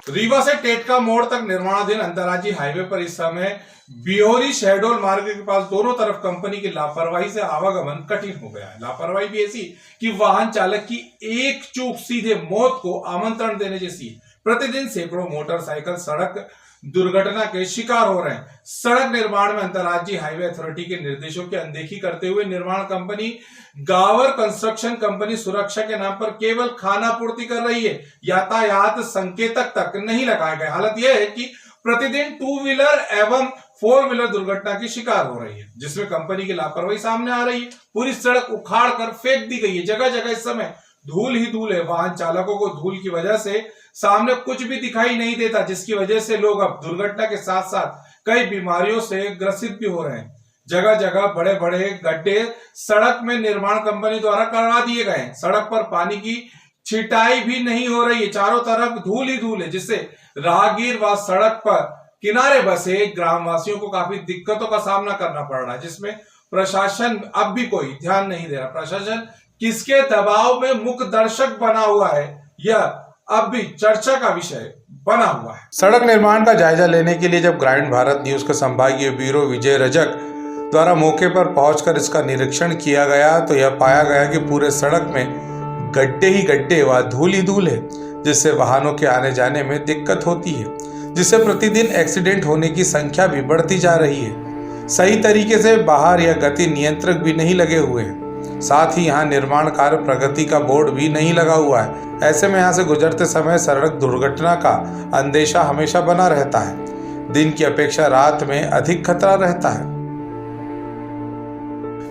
रीवा से टेटका मोड़ तक निर्माणाधीन अंतर्राज्यीय हाईवे पर इस समय बिहोरी शहडोल मार्ग के पास दोनों तरफ कंपनी की लापरवाही से आवागमन कठिन हो गया है। लापरवाही भी ऐसी कि वाहन चालक की एक चूक सीधे मौत को आमंत्रण देने जैसी है। प्रतिदिन सैकड़ों मोटरसाइकिल सड़क दुर्घटना के शिकार हो रहे हैं। सड़क निर्माण में अंतर्राज्यीय हाईवे अथॉरिटी के निर्देशों की अनदेखी करते हुए निर्माण कंपनी गावर कंस्ट्रक्शन कंपनी सुरक्षा के नाम पर केवल खानापूर्ति कर रही है। यातायात संकेतक तक नहीं लगाए गए। हालत यह है कि प्रतिदिन 2 व्हीलर एवं 4 व्हीलर दुर्घटना की शिकार हो रही है, जिसमें कंपनी की लापरवाही सामने आ रही है। पूरी सड़क उखाड़ कर फेंक दी गई है। जगह जगह इस समय धूल ही धूल है। वाहन चालकों को धूल की वजह से सामने कुछ भी दिखाई नहीं देता, जिसकी वजह से लोग अब दुर्घटना के साथ साथ कई बीमारियों से ग्रसित भी हो रहे हैं। जगह जगह बड़े बड़े गड्ढे सड़क में निर्माण कंपनी द्वारा करवा दिए गए हैं। सड़क पर पानी की छिटाई भी नहीं हो रही है। चारों तरफ धूल ही धूल है, जिससे राहगीर व सड़क पर किनारे बसे ग्रामवासियों को काफी दिक्कतों का सामना करना पड़ रहा है, जिसमें प्रशासन अब भी कोई ध्यान नहीं दे रहा। प्रशासन किसके दबाव में मुख्य दर्शक बना हुआ है, यह अब भी चर्चा का विषय बना हुआ है। सड़क निर्माण का जायजा लेने के लिए जब ग्रामीण भारत न्यूज के संभागीय ब्यूरो विजय रजक द्वारा मौके पर पहुंचकर इसका निरीक्षण किया गया तो यह पाया गया कि पूरे सड़क में गड्ढे ही गड्ढे व धूल ही धूल है, जिससे वाहनों के आने जाने में दिक्कत होती है, जिससे प्रतिदिन एक्सीडेंट होने की संख्या भी बढ़ती जा रही है। सही तरीके से बाहर या गति नियंत्रक भी नहीं लगे हुए हैं। साथ ही यहाँ निर्माण कार्य प्रगति का बोर्ड भी नहीं लगा हुआ है। ऐसे में यहाँ से गुजरते समय सड़क दुर्घटना का अंदेशा हमेशा बना रहता है। दिन की अपेक्षा रात में अधिक खतरा रहता है।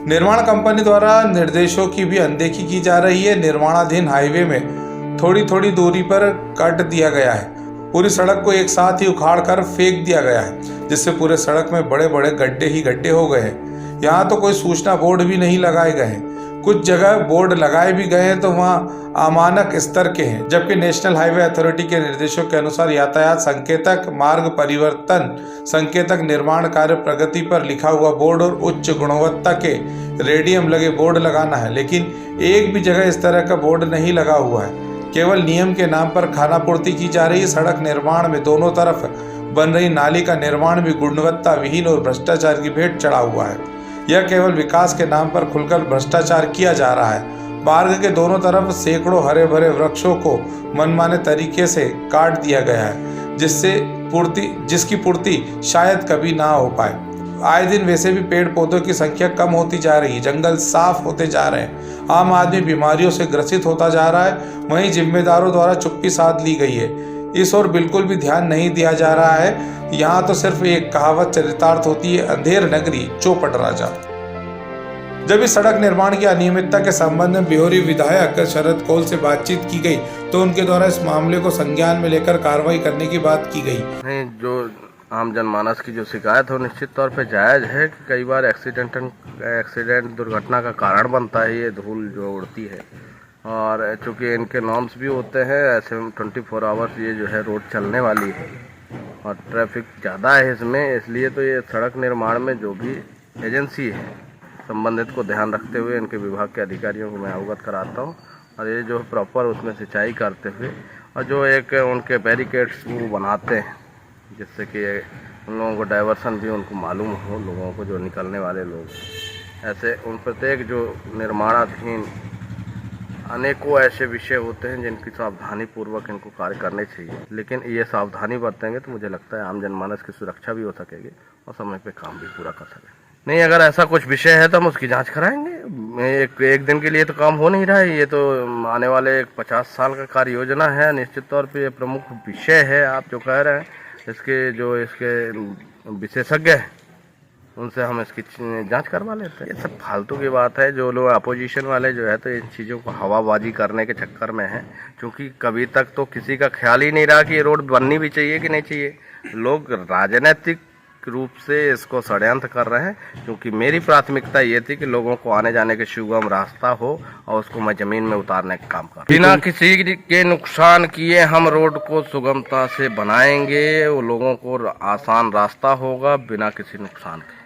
निर्माण कंपनी द्वारा निर्देशों की भी अनदेखी की जा रही है। निर्माणाधीन हाईवे में थोड़ी थोड़ी दूरी पर कट दिया गया है। पूरी सड़क को एक साथ ही उखाड़ कर फेंक दिया गया है, जिससे पूरे सड़क में बड़े बड़े गड्ढे ही गड्ढे हो गए हैं। यहाँ तो कोई सूचना बोर्ड भी नहीं लगाए गए हैं। कुछ जगह बोर्ड लगाए भी गए हैं तो वहाँ अमानक स्तर के हैं, जबकि नेशनल हाईवे अथॉरिटी के निर्देशों के अनुसार यातायात संकेतक, मार्ग परिवर्तन संकेतक, निर्माण कार्य प्रगति पर लिखा हुआ बोर्ड और उच्च गुणवत्ता के रेडियम लगे बोर्ड लगाना है। लेकिन एक भी जगह इस तरह का बोर्ड नहीं लगा हुआ है। केवल नियम के नाम पर खानापूर्ति की जा रही है। सड़क निर्माण में दोनों तरफ बन रही नाली का निर्माण भी गुणवत्ता विहीन और भ्रष्टाचार की भेंट चढ़ा हुआ है। यह केवल विकास के नाम पर खुलकर भ्रष्टाचार किया जा रहा है। मार्ग के दोनों तरफ सैकड़ों हरे भरे वृक्षों को मनमाने तरीके से काट दिया गया है, जिसकी पूर्ति शायद कभी ना हो पाए। आए दिन वैसे भी पेड़ पौधों की संख्या कम होती जा रही है, जंगल साफ होते जा रहे हैं, आम आदमी बीमारियों से ग्रसित होता जा रहा है। वहीं जिम्मेदारों द्वारा चुप्पी साध ली गई है। इस ओर बिल्कुल भी ध्यान नहीं दिया जा रहा है। यहाँ तो सिर्फ एक कहावत चरितार्थ होती है, अंधेर नगरी चौपट राजा। जब इस सड़क निर्माण की अनियमितता के संबंध में बिहोरी विधायक शरद कौल से बातचीत की गई तो उनके द्वारा इस मामले को संज्ञान में लेकर कार्रवाई करने की बात की गई। जो आम जनमानस की जो शिकायत है निश्चित तौर पे जायज है कि कई बार एक्सीडेंट दुर्घटना का कारण बनता है ये धूल जो उड़ती है। और चूँकि इनके नॉर्म्स भी होते हैं, ऐसे 24 आवर्स ये जो है रोड चलने वाली है और ट्रैफिक ज़्यादा है इसमें, इसलिए तो ये सड़क निर्माण में जो भी एजेंसी है संबंधित को ध्यान रखते हुए इनके विभाग के अधिकारियों को मैं अवगत कराता हूँ और ये जो प्रॉपर उसमें सिंचाई करते हुए और जो एक उनके बैरिकेड्स वो बनाते हैं, जिससे कि उन लोगों को डाइवर्सन भी उनको मालूम हो, लोगों को जो निकलने वाले लोग, ऐसे उन प्रत्येक जो निर्माणाधीन अनेकों ऐसे विषय होते हैं जिनकी सावधानी पूर्वक इनको कार्य करने चाहिए। लेकिन ये सावधानी बरतेंगे तो मुझे लगता है आम जनमानस की सुरक्षा भी हो सकेगी और समय पे काम भी पूरा कर सकेंगे। नहीं, अगर ऐसा कुछ विषय है तो हम उसकी जांच कराएंगे। एक दिन के लिए तो काम हो नहीं रहा है, ये तो आने वाले 50 साल का कार्य योजना है। निश्चित तौर पर ये प्रमुख विषय है। आप जो कह रहे हैं इसके विशेषज्ञ हैं उनसे हम इसकी जांच करवा लेते हैं। ये सब फालतू की बात है। जो लोग अपोजिशन वाले जो है तो इन चीज़ों को हवाबाजी करने के चक्कर में है, क्योंकि कभी तक तो किसी का ख्याल ही नहीं रहा कि ये रोड बननी भी चाहिए कि नहीं चाहिए। लोग राजनीतिक रूप से इसको षड्यंत्र कर रहे हैं, क्योंकि मेरी प्राथमिकता ये थी कि लोगों को आने जाने के सुगम रास्ता हो और उसको मैं जमीन में उतारने का काम कर बिना किसी के नुकसान किए हम रोड को सुगमता से बनाएंगे। वो लोगों को आसान रास्ता होगा बिना किसी नुकसान के।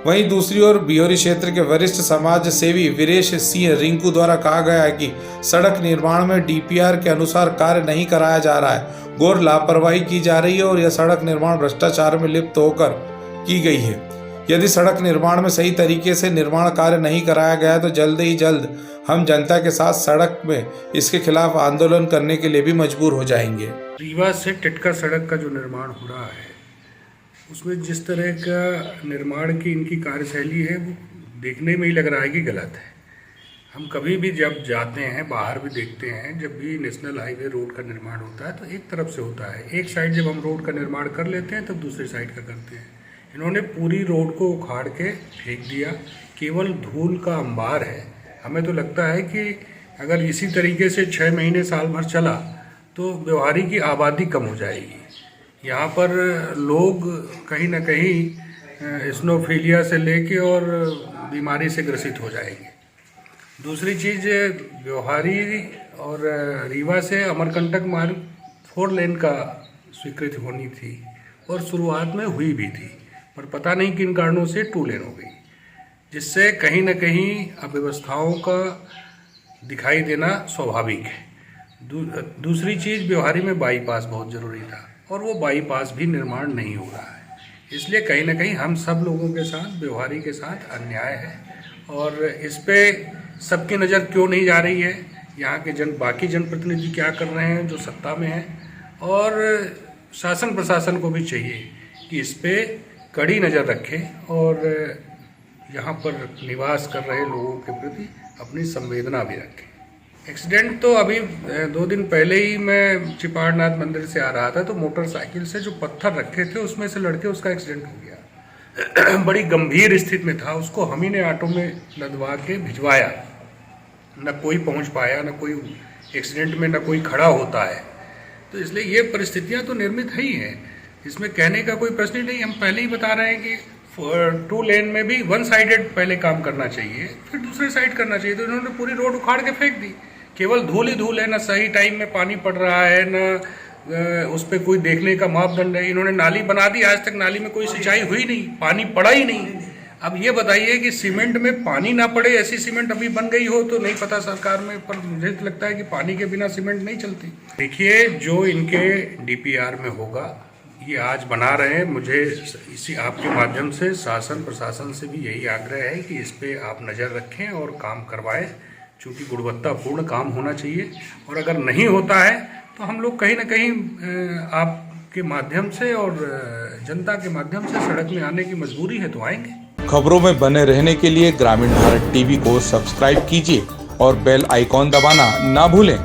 वहीं दूसरी ओर बिहोरी क्षेत्र के वरिष्ठ समाज सेवी वीरेश सिंह रिंकू द्वारा कहा गया है कि सड़क निर्माण में डीपीआर के अनुसार कार्य नहीं कराया जा रहा है, घोर लापरवाही की जा रही है और यह सड़क निर्माण भ्रष्टाचार में लिप्त होकर की गई है। यदि सड़क निर्माण में सही तरीके से निर्माण कार्य नहीं कराया गया तो जल्द ही जल्द हम जनता के साथ सड़क में इसके खिलाफ आंदोलन करने के लिए भी मजबूर हो जाएंगे। रीवा से टिटका सड़क का जो निर्माण हो रहा है उसमें जिस तरह का निर्माण की इनकी कार्यशैली है वो देखने में ही लग रहा है कि गलत है। हम कभी भी जब जाते हैं बाहर भी देखते हैं, जब भी नेशनल हाईवे रोड का निर्माण होता है तो एक तरफ से होता है, एक साइड जब हम रोड का निर्माण कर लेते हैं तब दूसरी साइड का करते हैं। इन्होंने पूरी रोड को उखाड़ के फेंक दिया, केवल धूल का अंबार है। हमें तो लगता है कि अगर इसी तरीके से 6 महीने साल भर चला तो व्यवहारी की आबादी कम हो जाएगी। यहाँ पर लोग कहीं ना कहीं स्नोफीलिया से लेके और बीमारी से ग्रसित हो जाएंगे। दूसरी चीज़, व्यवहारी और रीवा से अमरकंटक मार्ग 4 लेन का स्वीकृति होनी थी और शुरुआत में हुई भी थी, पर पता नहीं किन कारणों से 2 लेन हो गई, जिससे कहीं ना कहीं अव्यवस्थाओं का दिखाई देना स्वाभाविक है। दूसरी चीज़, व्यवहारी में बाईपास बहुत ज़रूरी था और वो बाईपास भी निर्माण नहीं हो रहा है। इसलिए कहीं ना कहीं हम सब लोगों के साथ, व्यवहारी के साथ अन्याय है और इस पे सबकी नज़र क्यों नहीं जा रही है। यहाँ के बाकी जनप्रतिनिधि क्या कर रहे हैं जो सत्ता में हैं, और शासन प्रशासन को भी चाहिए कि इस पे कड़ी नज़र रखें और यहाँ पर निवास कर रहे लोगों के प्रति अपनी संवेदना भी रखें। एक्सीडेंट तो अभी 2 दिन पहले ही मैं चिपाड़नाथ मंदिर से आ रहा था तो मोटरसाइकिल से जो पत्थर रखे थे उसमें से लड़के उसका एक्सीडेंट हो गया। बड़ी गंभीर स्थिति में था, उसको हम ही ने ऑटो में लदवा के भिजवाया। न कोई पहुंच पाया, न कोई एक्सीडेंट में न कोई खड़ा होता है। तो इसलिए ये परिस्थितियां तो निर्मित है ही हैं, इसमें कहने का कोई प्रश्न ही नहीं। हम पहले ही बता रहे हैं कि 2 लेन में भी 1 साइडेड पहले काम करना चाहिए, फिर दूसरे साइड करना चाहिए। तो इन्होंने पूरी रोड उखाड़ के फेंक दी, केवल धूल ही धूल है, ना सही टाइम में पानी पड़ रहा है, ना उस पर कोई देखने का मापदंड है। इन्होंने नाली बना दी, आज तक नाली में कोई सिंचाई हुई नहीं, पानी पड़ा ही नहीं। अब ये बताइए कि सीमेंट में पानी ना पड़े, ऐसी सीमेंट अभी बन गई हो तो नहीं पता सरकार में, पर मुझे तो लगता है कि पानी के बिना सीमेंट नहीं चलती। देखिए, जो इनके डीपीआर में होगा ये आज बना रहे हैं। मुझे इसी आपके माध्यम से शासन प्रशासन से भी यही आग्रह है कि इस पे आप नज़र रखें और काम करवाएं, क्योंकि गुणवत्तापूर्ण काम होना चाहिए। और अगर नहीं होता है तो हम लोग कहीं ना कहीं आपके माध्यम से और जनता के माध्यम से सड़क में आने की मजबूरी है तो आएंगे। खबरों में बने रहने के लिए ग्रामीण भारत टीवी को सब्सक्राइब कीजिए और बेल आइकॉन दबाना ना भूलें।